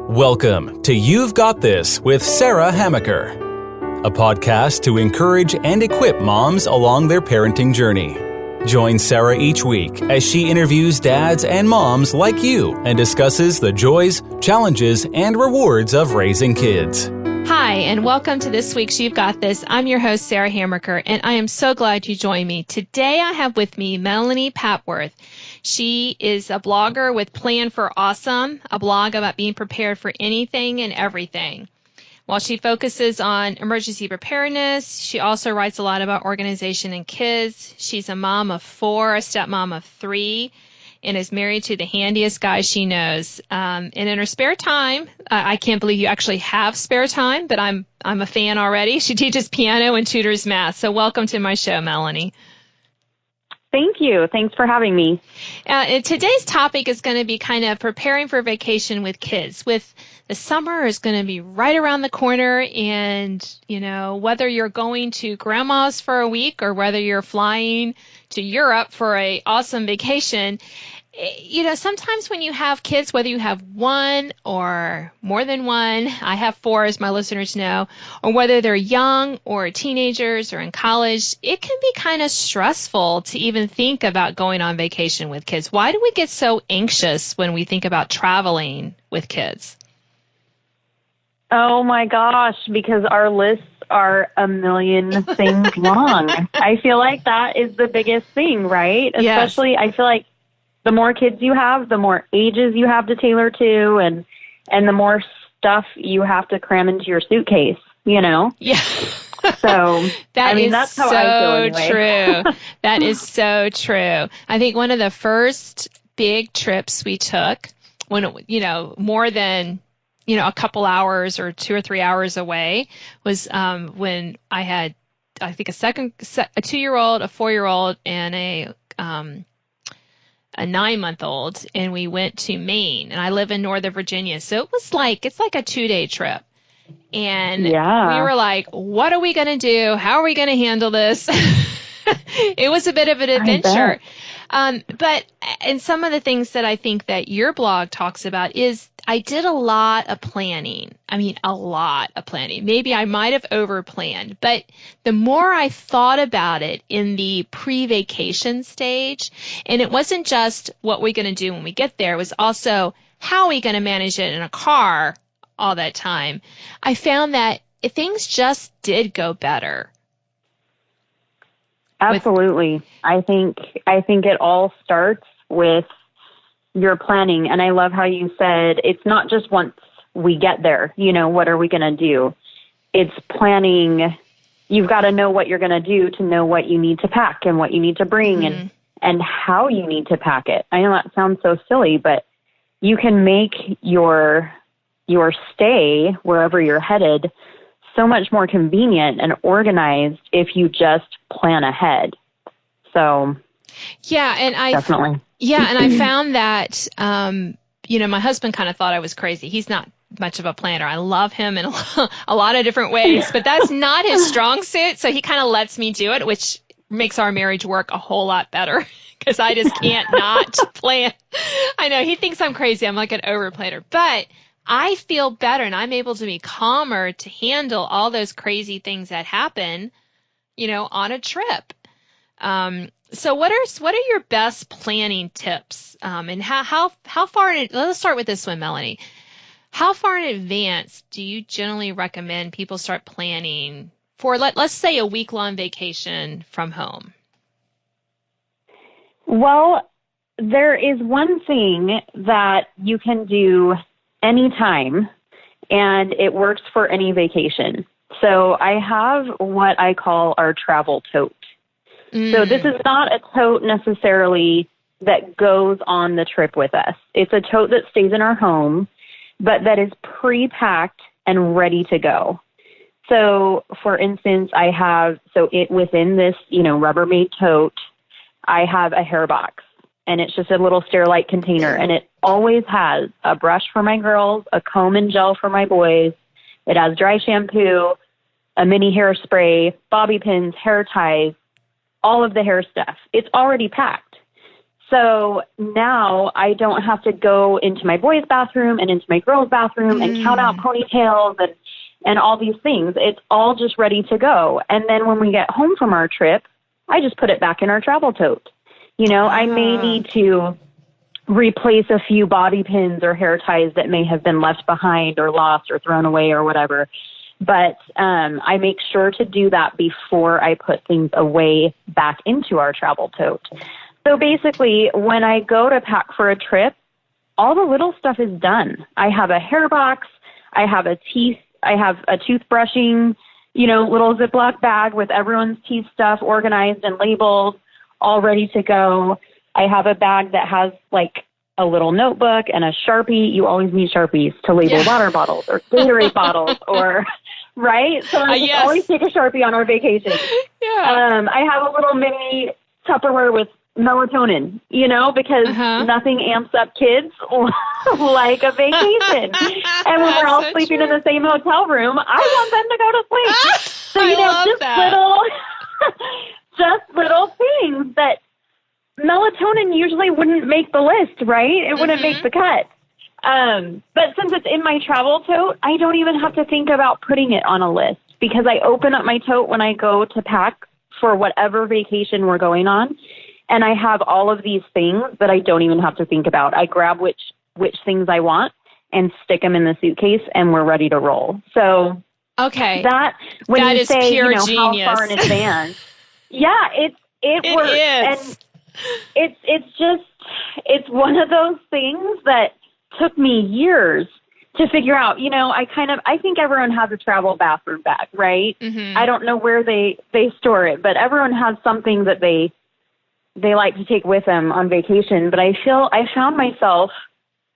Welcome to You've Got This with Sarah Hamaker, a podcast to encourage and equip moms along their parenting journey. Join Sarah each week as she interviews dads and moms like you and discusses the joys, challenges, and rewards of raising kids. Hi, and welcome to this week's You've Got This. I'm your host, Sarah Hamaker, and I am so glad you joined me. Today I have with me Melanie Papworth. She is a blogger with Plan for Awesome, a blog about being prepared for anything and everything. While she focuses on emergency preparedness, she also writes a lot about organization and kids. She's a mom of 4, a stepmom of 3, and is married to the handiest guy she knows. And in her spare time, I can't believe you actually have spare time, but I'm a fan already. She teaches piano and tutors math. So welcome to my show, Melanie. Thank you. Thanks for having me. Today's topic is going to be kind of preparing for vacation with kids. With the summer is going to be right around the corner, and whether you're going to grandma's for a week or whether you're flying to Europe for a awesome vacation, sometimes when you have kids, whether you have one or more than one, I have 4 as my listeners know, or whether they're young or teenagers or in college, it can be kind of stressful to even think about going on vacation with kids. Why do we get so anxious when we think about traveling with kids? Oh my gosh, because our lists are a million things long. I feel like that is the biggest thing, right? Yes. Especially, I feel like the more kids you have, the more ages you have to tailor to, and the more stuff you have to cram into your suitcase, Yeah. So, that's how I feel anyway. True. That is so true. I think one of the first big trips we took when, more than, a couple hours or 2 or 3 hours away was when I had, I think, a 2-year-old, a 4-year-old, and a 9-month-old, and we went to Maine, and I live in Northern Virginia. So it's like a 2-day trip. And we were like, what are we going to do? How are we going to handle this? It was a bit of an adventure. But and some of the things that I think that your blog talks about is I did a lot of planning. A lot of planning. Maybe I might have over-planned. But the more I thought about it in the pre-vacation stage, and it wasn't just what we're going to do when we get there, it was also how are we going to manage it in a car all that time, I found that things just did go better. Absolutely. I think it all starts with your planning. And I love how you said it's not just once we get there, what are we going to do? It's planning. You've got to know what you're going to do to know what you need to pack and what you need to bring and how you need to pack it. I know that sounds so silly, but you can make your stay wherever you're headed so much more convenient and organized if you just plan ahead. So, definitely. And I found that, my husband kind of thought I was crazy. He's not much of a planner. I love him in a lot of different ways, but that's not his strong suit. So he kind of lets me do it, which makes our marriage work a whole lot better because I just can't not plan. I know he thinks I'm crazy. I'm like an over planner, but I feel better and I'm able to be calmer to handle all those crazy things that happen, on a trip. So what are your best planning tips? And how far let's start with this one, Melanie. How far in advance do you generally recommend people start planning for, let's say, a week-long vacation from home? Well, there is one thing that you can do anytime, and it works for any vacation. So I have what I call our travel tote. So this is not a tote necessarily that goes on the trip with us. It's a tote that stays in our home, but that is pre-packed and ready to go. So, for instance, I have, within this, Rubbermaid tote, I have a hair box, and it's just a little Sterilite container, and it always has a brush for my girls, a comb and gel for my boys. It has dry shampoo, a mini hairspray, bobby pins, hair ties, all of the hair stuff. It's already packed. So now I don't have to go into my boys' bathroom and into my girls' bathroom and count out ponytails and all these things. It's all just ready to go. And then when we get home from our trip, I just put it back in our travel tote. You know, I may need to replace a few bobby pins or hair ties that may have been left behind or lost or thrown away or whatever. But I make sure to do that before I put things away back into our travel tote. So basically, when I go to pack for a trip, all the little stuff is done. I have a hair box, I have a toothbrushing, little Ziploc bag with everyone's teeth stuff organized and labeled, all ready to go. I have a bag that has like a little notebook and a Sharpie. You always need Sharpies to label water bottles or Gatorade bottles or, right? So I always take a Sharpie on our vacation. Yeah. I have a little mini Tupperware with melatonin, because nothing amps up kids like a vacation. And when we're all sleeping in the same hotel room, I want them to go to sleep. So, just little things that melatonin usually wouldn't make the list, right? It wouldn't make the cut. But since it's in my travel tote, I don't even have to think about putting it on a list because I open up my tote when I go to pack for whatever vacation we're going on. And I have all of these things that I don't even have to think about. I grab which things I want and stick them in the suitcase, and we're ready to roll. So okay, when that you is say pure how genius. far in advance, it works. Is. And it's one of those things that took me years to figure out. I think everyone has a travel bathroom bag, right? I don't know where they store it, but everyone has something that they like to take with them on vacation. But I found myself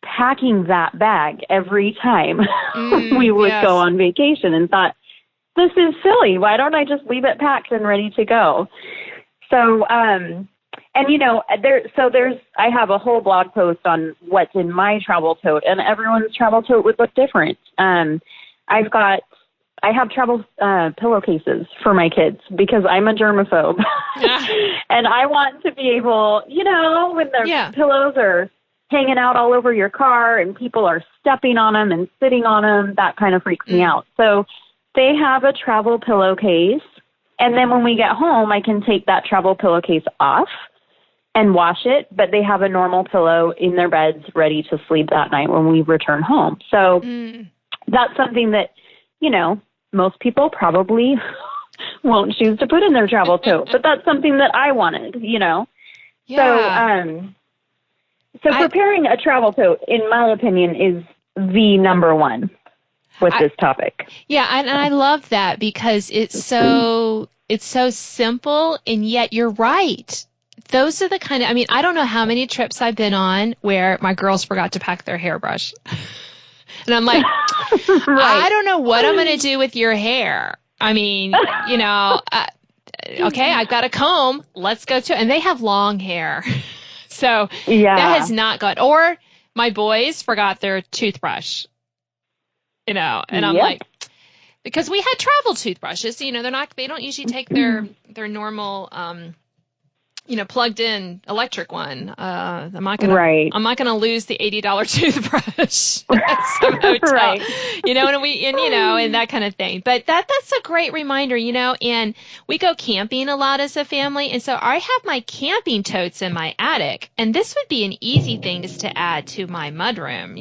packing that bag every time we would go on vacation and thought, this is silly. Why don't I just leave it packed and ready to go? So, I have a whole blog post on what's in my travel tote, and everyone's travel tote would look different. I have travel pillowcases for my kids because I'm a germaphobe. And I want to be able, when the pillows are hanging out all over your car and people are stepping on them and sitting on them, that kind of freaks me out. So they have a travel pillowcase. And then when we get home, I can take that travel pillowcase off and wash it. But they have a normal pillow in their beds ready to sleep that night when we return home. So that's something that, most people probably won't choose to put in their travel tote, but that's something that I wanted, Yeah. So preparing a travel tote, in my opinion, is the number one with this topic. Yeah, and I love that because it's so simple, and yet you're right. Those are the kind of, I don't know how many trips I've been on where my girls forgot to pack their hairbrush. And I'm like, I don't know what I'm going to do with your hair. Okay, I've got a comb. Let's go to, and they have long hair. So that has not gone. Or my boys forgot their toothbrush, and I'm like, because we had travel toothbrushes, they don't usually take their normal, plugged in electric one. I'm not gonna lose the $80 toothbrush at some hotel, and that kind of thing. But that's a great reminder, and we go camping a lot as a family. And so I have my camping totes in my attic, and this would be an easy thing just to add to my mudroom,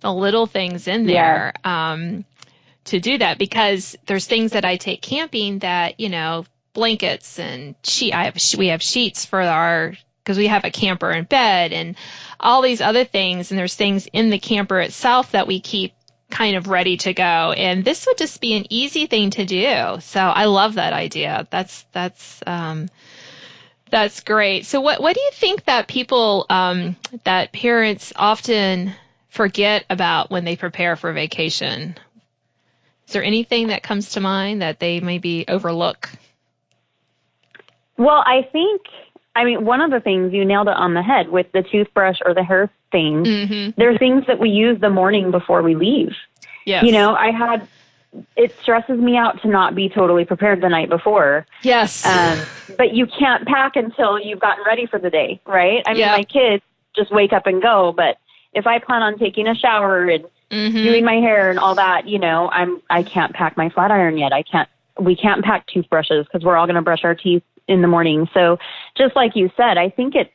the little things in there, to do that, because there's things that I take camping that, blankets and we have sheets for because we have a camper in bed and all these other things. And there's things in the camper itself that we keep kind of ready to go. And this would just be an easy thing to do. So I love that idea. That's great. So what do you think that people, that parents often forget about when they prepare for vacation? Is there anything that comes to mind that they maybe overlook? Well, I think, one of the things, you nailed it on the head with the toothbrush or the hair thing. There are things that we use the morning before we leave. Yes. it stresses me out to not be totally prepared the night before. Yes. But you can't pack until you've gotten ready for the day, right? I mean, Yep. my kids just wake up and go, but if I plan on taking a shower and doing my hair and all that, you know, I can't pack my flat iron yet. We can't pack toothbrushes because we're all going to brush our teeth in the morning. So just like you said, I think it's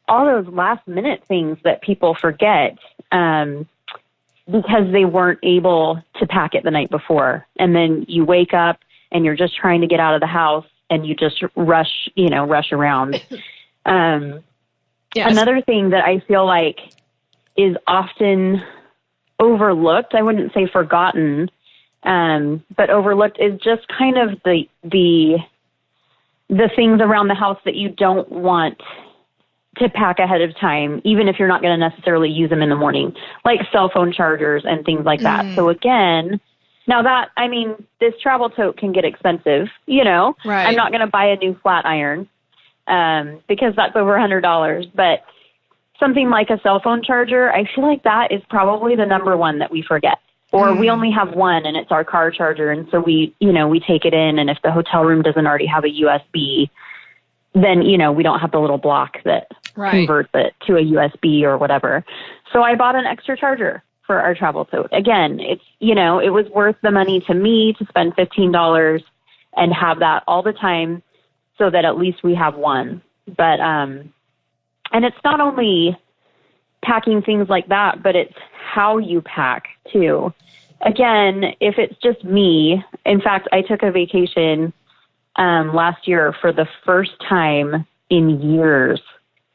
all those last minute things that people forget, because they weren't able to pack it the night before. And then you wake up and you're just trying to get out of the house and you just rush around. Yes. Another thing that I feel like is often overlooked, I wouldn't say forgotten, but overlooked, is just kind of the things around the house that you don't want to pack ahead of time, even if you're not going to necessarily use them in the morning, like cell phone chargers and things like that. So again, now that, I mean, this travel tote can get expensive, you know, Right. I'm not going to buy a new flat iron, because that's over $100, but something like a cell phone charger, I feel like that is probably the number one that we forget. Or we only have one and it's our car charger. And so we take it in, and if the hotel room doesn't already have a USB, then, you know, we don't have the little block that converts it to a USB or whatever. So I bought an extra charger for our travel tote. Again, it's, you know, it was worth the money to me to spend $15 and have that all the time so that at least we have one. But, and it's not only packing things like that, but it's how you pack too. Again, if it's just me, in fact, I took a vacation last year for the first time in years,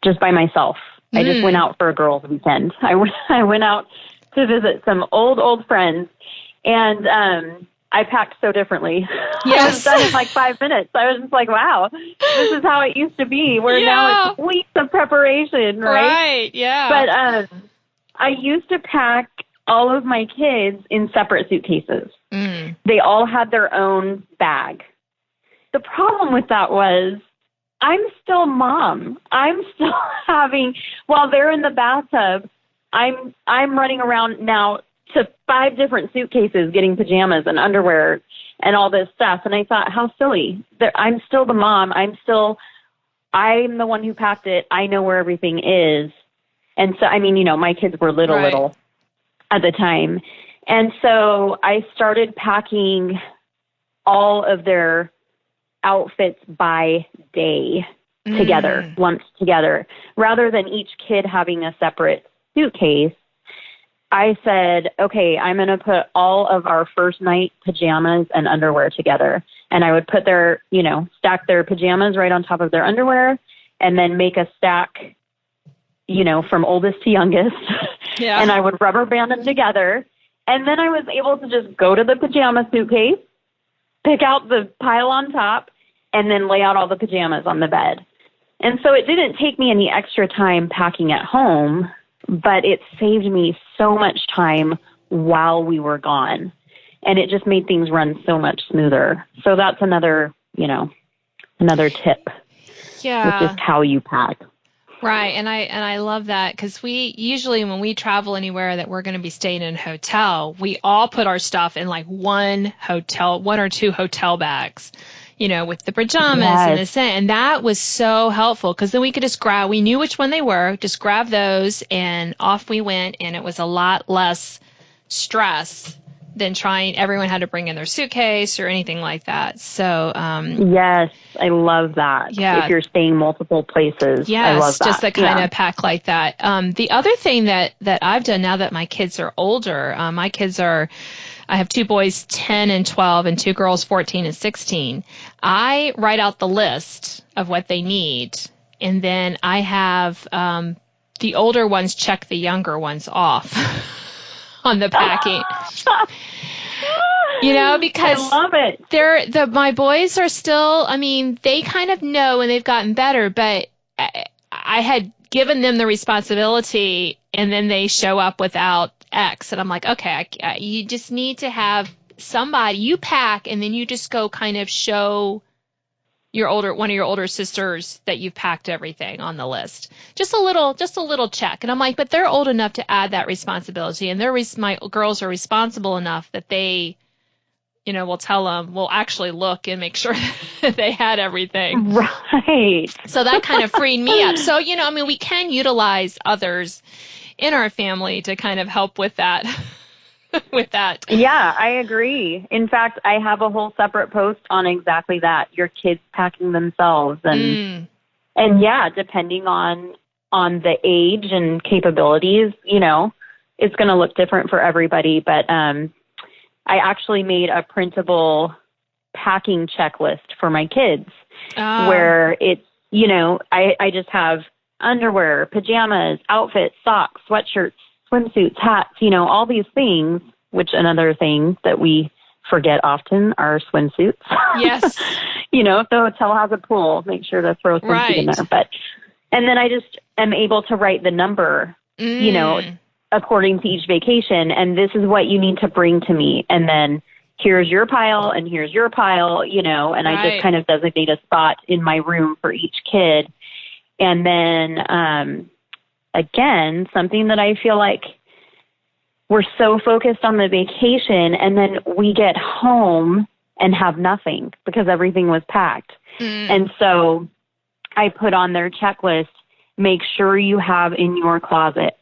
just by myself. I just went out for a girls' weekend. I went out to visit some old friends, and I packed so differently. Yes. I was done in like 5 minutes. I was just like, wow, this is how it used to be, where now it's weeks of preparation, right? Right, yeah. But I used to pack all of my kids in separate suitcases. They all had their own bag. The problem with that was I'm still mom. I'm still while they're in the bathtub, I'm running around now to 5 different suitcases getting pajamas and underwear and all this stuff. And I thought, how silly. I'm still the mom. I'm the one who packed it. I know where everything is. And so, I mean, you know, my kids were little at the time. And so I started packing all of their outfits by day together, lumped together. Rather than each kid having a separate suitcase, I said, okay, I'm going to put all of our first night pajamas and underwear together. And I would put stack their pajamas right on top of their underwear, and then make a stack, you know, from oldest to youngest. Yeah. And I would rubber band them together. And then I was able to just go to the pajama suitcase, pick out the pile on top, and then lay out all the pajamas on the bed. And so it didn't take me any extra time packing at home, but it saved me so much time while we were gone. And it just made things run so much smoother. So that's another tip. Yeah. Which is how you pack. Right. And I love that, because we usually, when we travel anywhere that we're going to be staying in a hotel, we all put our stuff in like one or two hotel bags, you know, with the pajamas and the scent. And that was so helpful, because then we could just we knew which one they were, just grab those and off we went. And it was a lot less stress than everyone had to bring in their suitcase or anything like that. So, yes, I love that. Yeah. If you're staying multiple places, yes, I love that. Just the kind of pack like that. The other thing that I've done now that my kids are older, I have 2 boys, 10 and 12, and 2 girls, 14 and 16. I write out the list of what they need, and then I have the older ones check the younger ones off on the packing. You know, because I love it. My boys are still, I mean, they kind of know and they've gotten better, but I had given them the responsibility and then they show up without X. And I'm like, okay, you just need to have somebody, you pack, and then you just go kind of show one of your older sisters that you've packed everything on the list. Just a little check. And I'm like, but they're old enough to add that responsibility, and my girls are responsible enough that they we'll tell them, we'll actually look and make sure that they had everything. Right. So that kind of freed me up. So, we can utilize others in our family to kind of help with that. with that. Yeah, I agree. In fact, I have a whole separate post on exactly that. Your kids packing themselves. And yeah, depending on the age and capabilities, it's going to look different for everybody. But I actually made a printable packing checklist for my kids where it's, I just have underwear, pajamas, outfits, socks, sweatshirts, swimsuits, hats, all these things, which another thing that we forget often are swimsuits. Yes. If the hotel has a pool, make sure to throw swimsuit in there. And then I just am able to write the number, according to each vacation. And this is what you need to bring to me. And then here's your pile and here's your pile, and I just kind of designate a spot in my room for each kid. And then, again, something that I feel like we're so focused on the vacation and then we get home and have nothing because everything was packed. And so I put on their checklist, make sure you have in your closet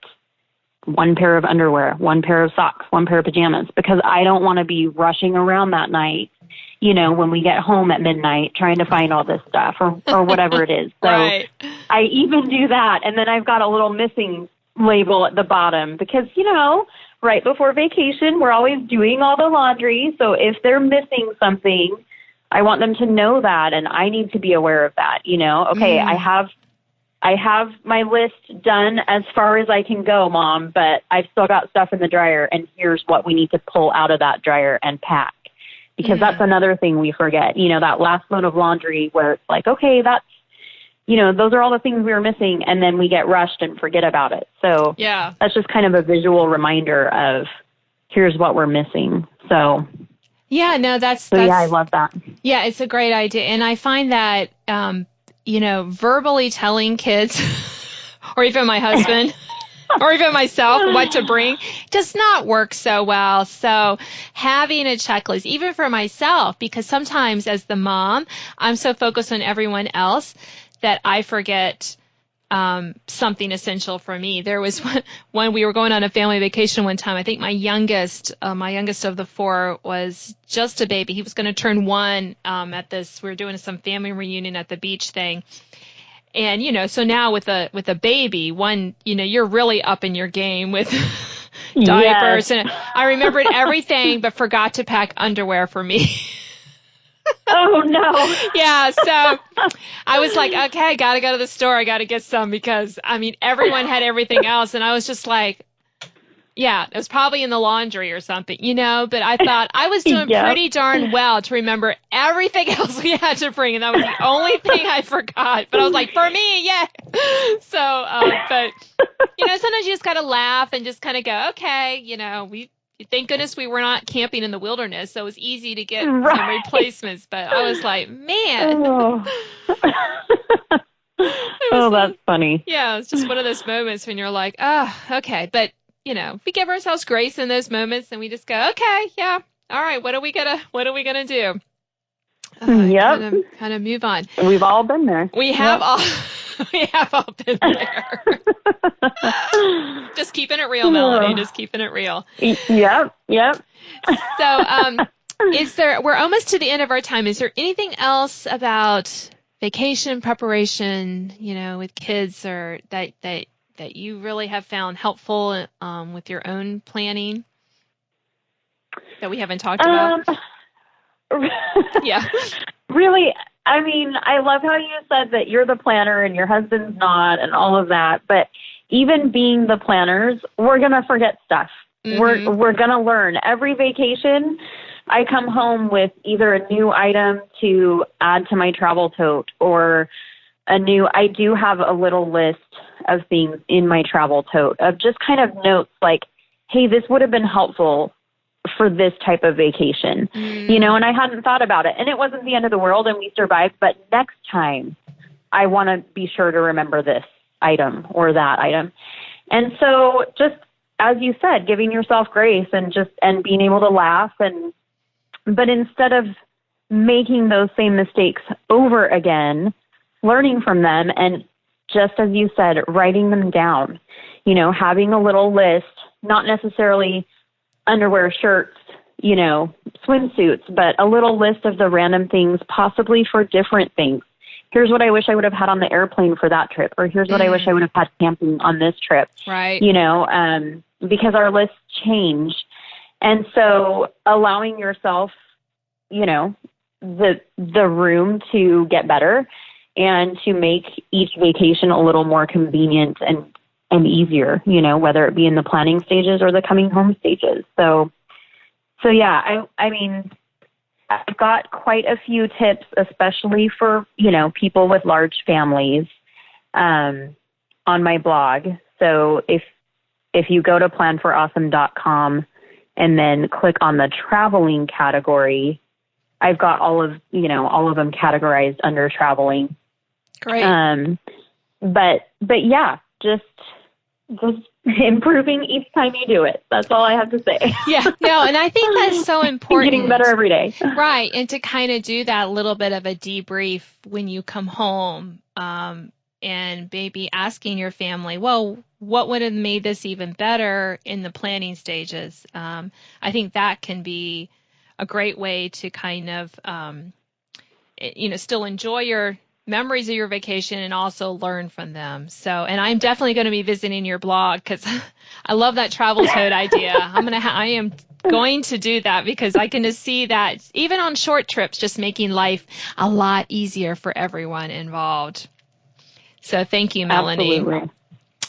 one pair of underwear, one pair of socks, one pair of pajamas, because I don't want to be rushing around that night, when we get home at midnight trying to find all this stuff or whatever it is. So I even do that. And then I've got a little missing label at the bottom because, right before vacation, we're always doing all the laundry. So if they're missing something, I want them to know that. And I need to be aware of that. Okay, I have my list done as far as I can go, Mom, but I've still got stuff in the dryer. And here's what we need to pull out of that dryer and pack. Because that's another thing we forget, that last load of laundry where it's like, okay, that's, those are all the things we were missing. And then we get rushed and forget about it. So that's just kind of a visual reminder of here's what we're missing. So yeah, no, that's I love that. Yeah, it's a great idea. And I find that, verbally telling kids or even my husband or even myself what to bring does not work so well. So having a checklist, even for myself, because sometimes as the mom, I'm so focused on everyone else that I forget something essential for me. There was when we were going on a family vacation one time, I think my youngest of the four was just a baby. He was going to turn 1 we were doing some family reunion at the beach thing. And, so now with a baby, you're really up in your game with diapers. And I remembered everything, but forgot to pack underwear for me. Oh, no. Yeah. So I was like, okay, I got to go to the store. I got to get some because, everyone had everything else. And I was just like, yeah, it was probably in the laundry or something, but I thought I was doing pretty darn well to remember everything else we had to bring. And that was the only thing I forgot. But I was like, for me, yeah. So, but, sometimes you just got to laugh and just kind of go, okay, thank goodness we were not camping in the wilderness. So it was easy to get some replacements. But I was like, man. That's funny. Yeah, it's just one of those moments when you're like, oh, okay. But, we give ourselves grace in those moments and we just go, okay, yeah, all right, what are we gonna do? Kind of move on. We've all been there. We have all been there. Just keeping it real, Melanie. Just keeping it real. Yep. So, we're almost to the end of our time. Is there anything else about vacation preparation, with kids or that you really have found helpful with your own planning that we haven't talked about? Yeah. Really, I love how you said that you're the planner and your husband's not and all of that. But even being the planners, we're going to forget stuff. Mm-hmm. We're going to learn. Every vacation, I come home with either a new item to add to my travel tote or I do have a little list of things in my travel tote of just kind of notes like, hey, this would have been helpful for this type of vacation, and I hadn't thought about it and it wasn't the end of the world and we survived, but next time I want to be sure to remember this item or that item. And so just, as you said, giving yourself grace and being able to laugh and But instead of making those same mistakes over again, learning from them, and just as you said, writing them down, having a little list, not necessarily underwear, shirts, swimsuits, but a little list of the random things, possibly for different things. Here's what I wish I would have had on the airplane for that trip, or here's what I wish I would have had camping on this trip. Right. Because our lists change. And so allowing yourself, the room to get better and to make each vacation a little more convenient and easier, whether it be in the planning stages or the coming home stages. So yeah, I mean, I've got quite a few tips, especially for, people with large families, on my blog. So if you go to planforawesome.com and then click on the traveling category, I've got all of them categorized under traveling. Great. But yeah, just improving each time you do it. That's all I have to say. Yeah, no, and I think that's so important. Getting better every day. Right, and to kind of do that little bit of a debrief when you come home, and maybe asking your family, well, what would have made this even better in the planning stages? I think that can be a great way to kind of, still enjoy your memories of your vacation and also learn from them. So, and I'm definitely going to be visiting your blog because I love that travel tote idea. I am going to do that because I can just see that even on short trips, just making life a lot easier for everyone involved. So thank you, Melanie. Absolutely.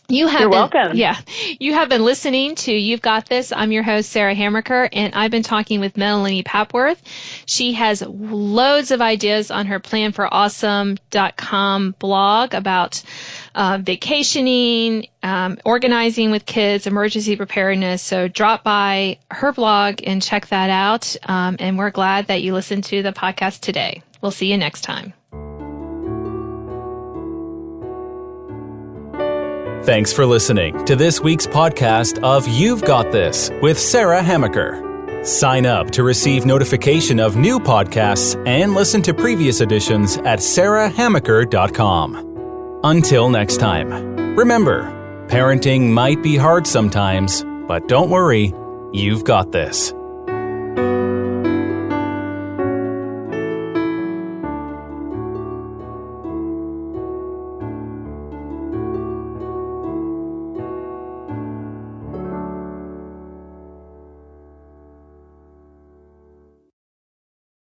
You're welcome. Yeah. You have been listening to You've Got This. I'm your host, Sarah Hammaker, and I've been talking with Melanie Papworth. She has loads of ideas on her planforawesome.com blog about vacationing, organizing with kids, emergency preparedness. So drop by her blog and check that out. And we're glad that you listened to the podcast today. We'll see you next time. Thanks for listening to this week's podcast of You've Got This with Sarah Hammaker. Sign up to receive notification of new podcasts and listen to previous editions at sarahhammaker.com. Until next time, remember, parenting might be hard sometimes, but don't worry, you've got this.